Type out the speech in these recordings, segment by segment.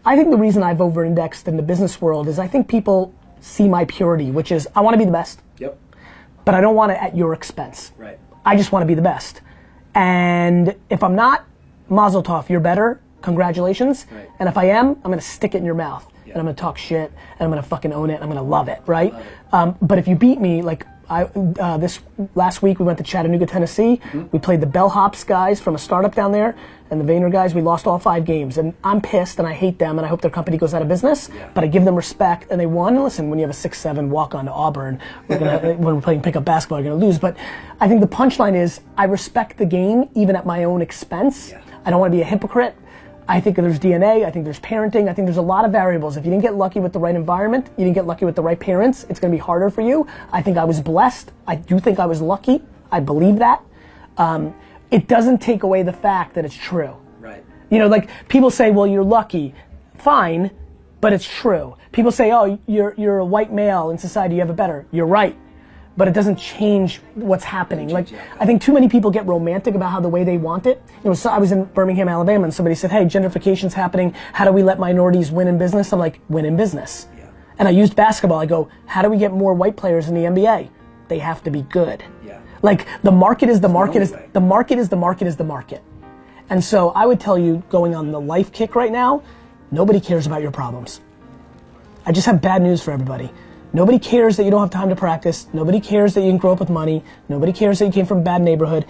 I think the reason I've over-indexed in the business world is I think people see my purity, which is I want to be the best. Yep. But I don't want it at your expense. Right. I just want to be the best. And if I'm not, mazel tov, you're better, congratulations. Right. And if I am, I'm going to stick it in your mouth. Yeah. And I'm going to talk shit, and I'm going to fucking own it, and I'm going to love it, right? Love it. But if you beat me, like this last week we went to Chattanooga, Tennessee. Mm-hmm. We played the Bellhops guys from a startup down there, and the Vayner guys. We lost all 5 games, and I'm pissed, and I hate them, and I hope their company goes out of business. Yeah. But I give them respect, and they won. And listen, when you have a 6-7 walk on to Auburn, when we're playing pickup basketball, you're gonna lose. But I think the punchline is I respect the game even at my own expense. Yeah. I don't want to be a hypocrite. I think there's DNA, I think there's parenting, I think there's a lot of variables. If you didn't get lucky with the right environment, you didn't get lucky with the right parents, it's gonna be harder for you. I think I was blessed. I do think I was lucky. I believe that. It doesn't take away the fact that it's true. Right. You know, like people say, well, you're lucky. Fine, but it's true. People say, oh, you're a white male in society, you have it better. You're right. But it doesn't change what's happening. Like, I think too many people get romantic about how the way they want it. You know, so I was in Birmingham, Alabama, and somebody said, hey, gentrification's happening. How do we let minorities win in business? I'm like, win in business. Yeah. And I used basketball. I go, how do we get more white players in the NBA? They have to be good. Yeah. Like, the market is the market is the market is the market is the market. And so I would tell you, going on the life kick right now, nobody cares about your problems. I just have bad news for everybody. Nobody cares that you don't have time to practice. Nobody cares that you didn't grow up with money. Nobody cares that you came from a bad neighborhood.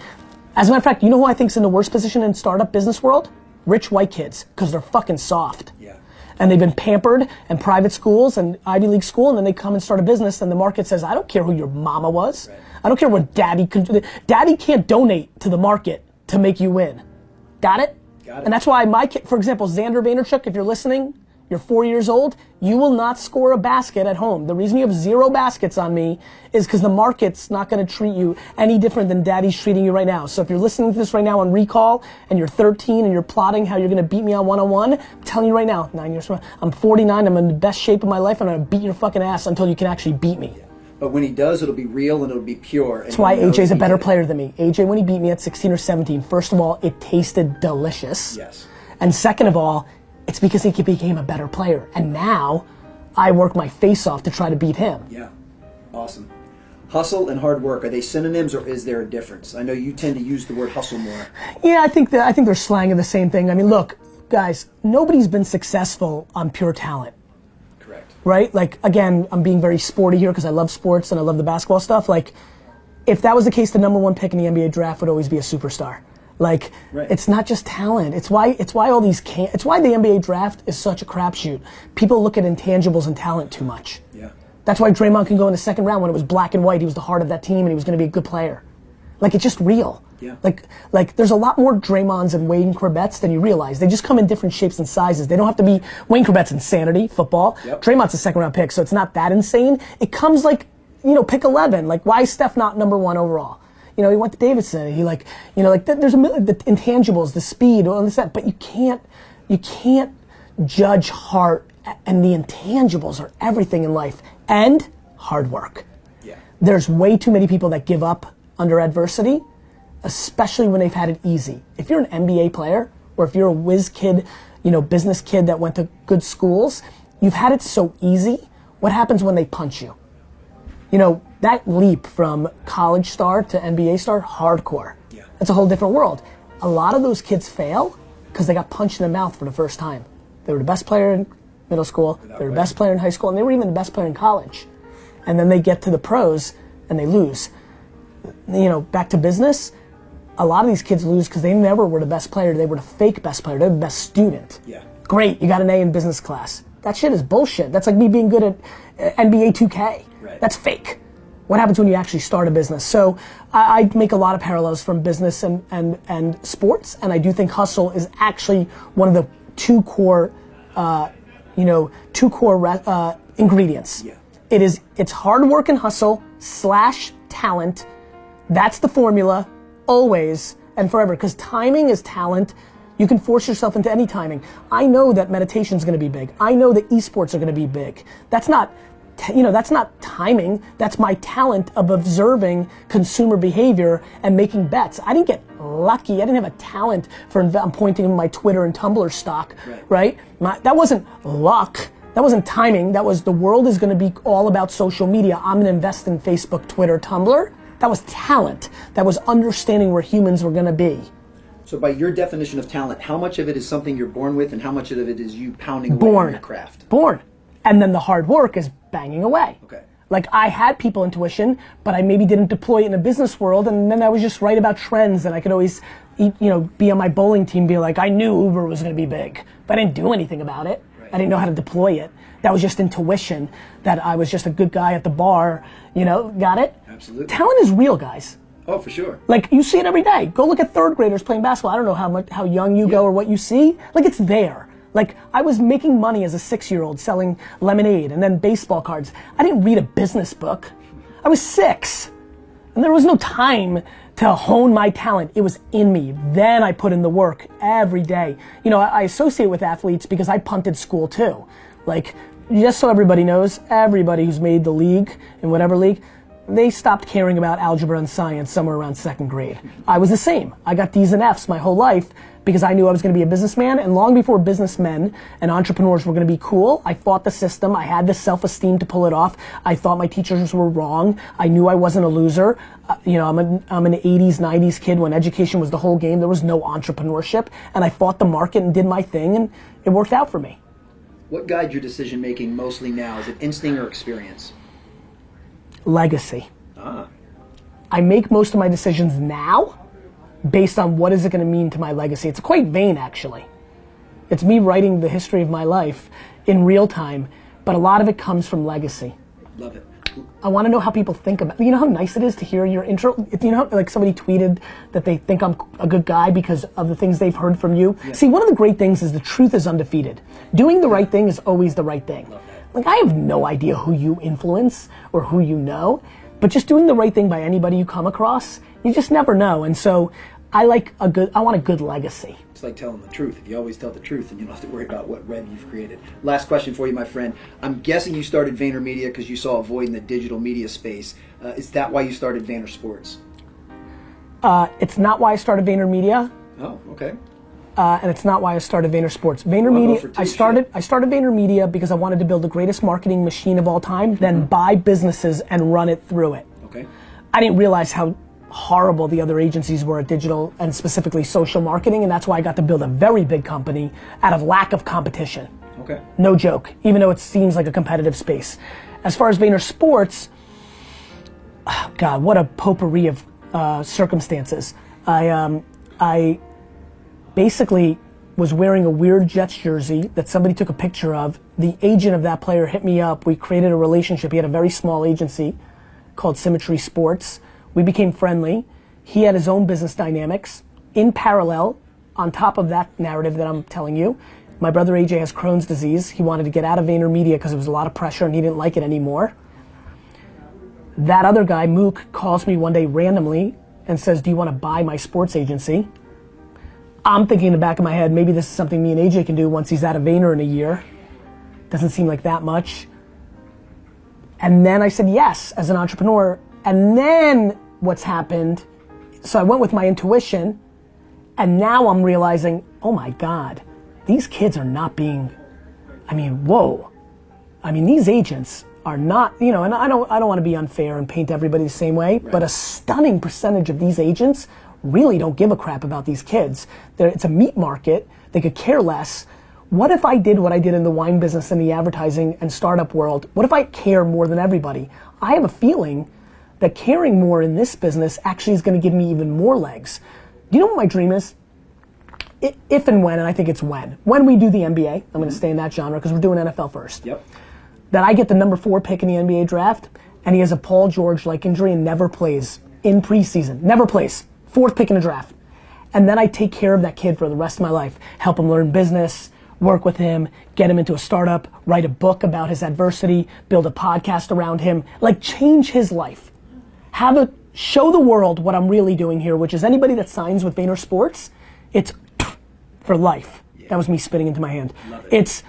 As a matter of fact, you know who I think's in the worst position in startup business world? Rich white kids, because they're fucking soft. Yeah. And they've been pampered in private schools and Ivy League school, and then they come and start a business, and the market says, I don't care who your mama was. Right. I don't care what daddy can do. Daddy can't donate to the market to make you win. Got it? Got it. And that's why my kid, for example, Xander Vaynerchuk, if you're listening, you're 4 years old, you will not score a basket at home. The reason you have 0 baskets on me is because the market's not going to treat you any different than daddy's treating you right now. So if you're listening to this right now on recall and you're 13 and you're plotting how you're going to beat me on one-on-one, I'm telling you right now, 9 years from now, I'm 49, I'm in the best shape of my life, and I'm going to beat your fucking ass until you can actually beat me. But when he does, it'll be real and it'll be pure. That's why AJ's a better player than me. AJ, when he beat me at 16 or 17, first of all, it tasted delicious. Yes. And second of all, it's because he became a better player. And now, I work my face off to try to beat him. Yeah, awesome. Hustle and hard work, are they synonyms or is there a difference? I know you tend to use the word hustle more. Yeah, I think they're slang of the same thing. I mean, look, guys, nobody's been successful on pure talent. Correct. Right? Like, again, I'm being very sporty here because I love sports and I love the basketball stuff. Like, if that was the case, the #1 pick in the NBA draft would always be a superstar. Like, right. It's not just talent. It's why all these it's why the NBA draft is such a crapshoot. People look at intangibles and talent too much. Yeah. That's why Draymond can go in the second round when it was black and white. He was the heart of that team and he was going to be a good player. Like, it's just real. Yeah. Like there's a lot more Draymonds and Wayne Corbett's than you realize. They just come in different shapes and sizes. They don't have to be Wayne Corbett's insanity, football. Yep. Draymond's a second round pick, so it's not that insane. It comes like, pick 11. Like, why is Steph not #1 overall? He went to Davidson. He there's the intangibles, the speed, all this that. But you can't judge heart, and the intangibles are everything in life, and hard work. Yeah. There's way too many people that give up under adversity, especially when they've had it easy. If you're an NBA player, or if you're a whiz kid, business kid that went to good schools, you've had it so easy. What happens when they punch you? That leap from college star to NBA star, hardcore. Yeah. That's a whole different world. A lot of those kids fail because they got punched in the mouth for the first time. They were the best player in middle school, they were the best player in high school, and they were even the best player in college. And then they get to the pros and they lose. Back to business, a lot of these kids lose because they never were the best player. They were the fake best player. They were the best student. Yeah. Great, you got an A in business class. That shit is bullshit. That's like me being good at NBA 2K. Right. That's fake. What happens when you actually start a business? So I make a lot of parallels from business and sports, and I do think hustle is actually one of the two core ingredients. Yeah. It's hard work and hustle / talent. That's the formula, always and forever, because timing is talent. You can force yourself into any timing. I know that meditation is going to be big. I know that esports are going to be big. That's not that's not timing. That's my talent of observing consumer behavior and making bets. I didn't get lucky. I didn't have a talent for, I'm pointing in my Twitter and Tumblr stock, right? That wasn't luck. That wasn't timing. That was the world is going to be all about social media. I'm going to invest in Facebook, Twitter, Tumblr. That was talent. That was understanding where humans were going to be. So by your definition of talent, how much of it is something you're born with and how much of it is you pounding away on your craft? Born. And then the hard work is banging away. Okay. Like I had people intuition, but I maybe didn't deploy it in a business world, and then I was just right about trends, and I could always be on my bowling team, be like, I knew Uber was going to be big, but I didn't do anything about it. Right. I didn't know how to deploy it. That was just intuition, that I was just a good guy at the bar, got it? Absolutely. Talent is real, guys. Oh, for sure. Like, you see it every day. Go look at third graders playing basketball. I don't know how young you go or what you see. Like, it's there. Like, I was making money as a 6-year-old selling lemonade and then baseball cards. I didn't read a business book. I was 6. And there was no time to hone my talent. It was in me. Then I put in the work every day. I associate with athletes because I punted school too. Like, just so everybody knows, everybody who's made the league, in whatever league, they stopped caring about algebra and science somewhere around 2nd grade. I was the same. I got D's and F's my whole life because I knew I was going to be a businessman, and long before businessmen and entrepreneurs were going to be cool, I fought the system. I had the self-esteem to pull it off. I thought my teachers were wrong. I knew I wasn't a loser. I'm an 80s, 90s kid when education was the whole game. There was no entrepreneurship, and I fought the market and did my thing, and it worked out for me. What guides your decision making mostly now? Is it instinct or experience? Legacy. I make most of my decisions now based on what is it going to mean to my legacy. It's quite vain, actually. It's me writing the history of my life in real time, but a lot of it comes from legacy. Love it. I want to know how people think about, how nice it is to hear your intro? Like somebody tweeted that they think I'm a good guy because of the things they've heard from you. Yeah. See, one of the great things is the truth is undefeated. Doing the right thing is always the right thing. Like, I have no idea who you influence or who you know, but just doing the right thing by anybody you come across, you just never know. And so I want a good legacy. It's like telling the truth. If you always tell the truth, then you don't have to worry about what rev you've created. Last question for you, my friend. I'm guessing you started VaynerMedia because you saw a void in the digital media space. Is that why you started VaynerSports? It's not why I started VaynerMedia. Oh, okay. And it's not why I started VaynerSports. VaynerMedia, I started VaynerMedia because I wanted to build the greatest marketing machine of all time, then buy businesses and run it through it. Okay. I didn't realize how horrible the other agencies were at digital and specifically social marketing, and that's why I got to build a very big company out of lack of competition. Okay. No joke, even though it seems like a competitive space. As far as VaynerSports, oh God, what a potpourri of circumstances. I basically was wearing a weird Jets jersey that somebody took a picture of. The agent of that player hit me up. We created a relationship. He had a very small agency called Symmetry Sports. We became friendly. He had his own business dynamics. In parallel, on top of that narrative that I'm telling you, my brother AJ has Crohn's disease. He wanted to get out of VaynerMedia because there was a lot of pressure and he didn't like it anymore. That other guy, Mook, calls me one day randomly and says, do you want to buy my sports agency? I'm thinking in the back of my head, maybe this is something me and AJ can do once he's out of Vayner in a year. Doesn't seem like that much. And then I said yes, as an entrepreneur. And then what's happened, so I went with my intuition, and now I'm realizing, oh my God, these kids are not being, whoa. These agents are not, and I don't want to be unfair and paint everybody the same way, right. But a stunning percentage of these agents really don't give a crap about these kids. It's a meat market. They could care less. What if I did what I did in the wine business and the advertising and startup world? What if I care more than everybody? I have a feeling that caring more in this business actually is going to give me even more legs. Do you know what my dream is? If and when, and I think it's when we do the NBA, I'm going to stay in that genre because we're doing NFL first. Yep. That I get the number 4 pick in the NBA draft, and he has a Paul George-like injury and never plays in preseason. Never plays. 4th pick in the draft. And then I take care of that kid for the rest of my life. Help him learn business, work with him, get him into a startup, write a book about his adversity, build a podcast around him, like change his life. Show the world what I'm really doing here, which is anybody that signs with VaynerSports, it's for life. Yeah. That was me spitting into my hand. It's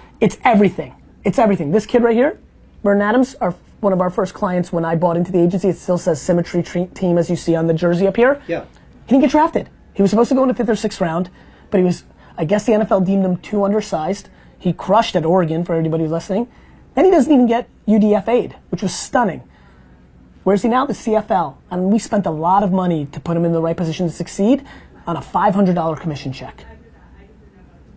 everything. It's everything. This kid right here, Vernon Adams, one of our first clients when I bought into the agency, it still says Symmetry Team as you see on the jersey up here. Yeah. He didn't get drafted. He was supposed to go in the 5th or 6th round, but I guess the NFL deemed him too undersized. He crushed at Oregon, for anybody who's listening. Then he doesn't even get UDFA'd, which was stunning. Where's he now? The CFL. And we spent a lot of money to put him in the right position to succeed on a $500 commission check.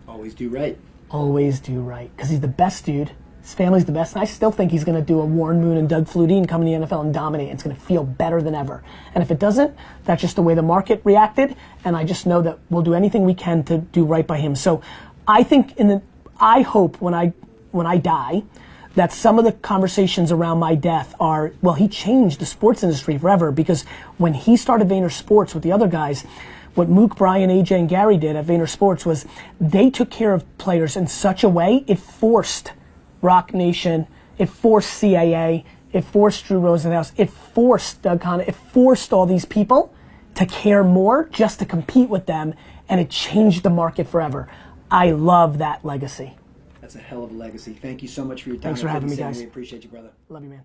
Always do right. Always do right, because he's the best dude. His family's the best, and I still think he's going to do a Warren Moon and Doug Flutie and come in the NFL and dominate. It's going to feel better than ever. And if it doesn't, that's just the way the market reacted, and I just know that we'll do anything we can to do right by him. So I think I hope when I die that some of the conversations around my death are, well, he changed the sports industry forever, because when he started Vayner Sports with the other guys, what Mook, Brian, AJ, and Gary did at Vayner Sports was they took care of players in such a way, it forced Rock Nation, it forced CAA, it forced Drew Rosenhaus, it forced Doug Conn, it forced all these people to care more just to compete with them, and it changed the market forever. I love that legacy. That's a hell of a legacy. Thank you so much for your time. Thanks for having me, guys. We appreciate you, brother. Love you, man.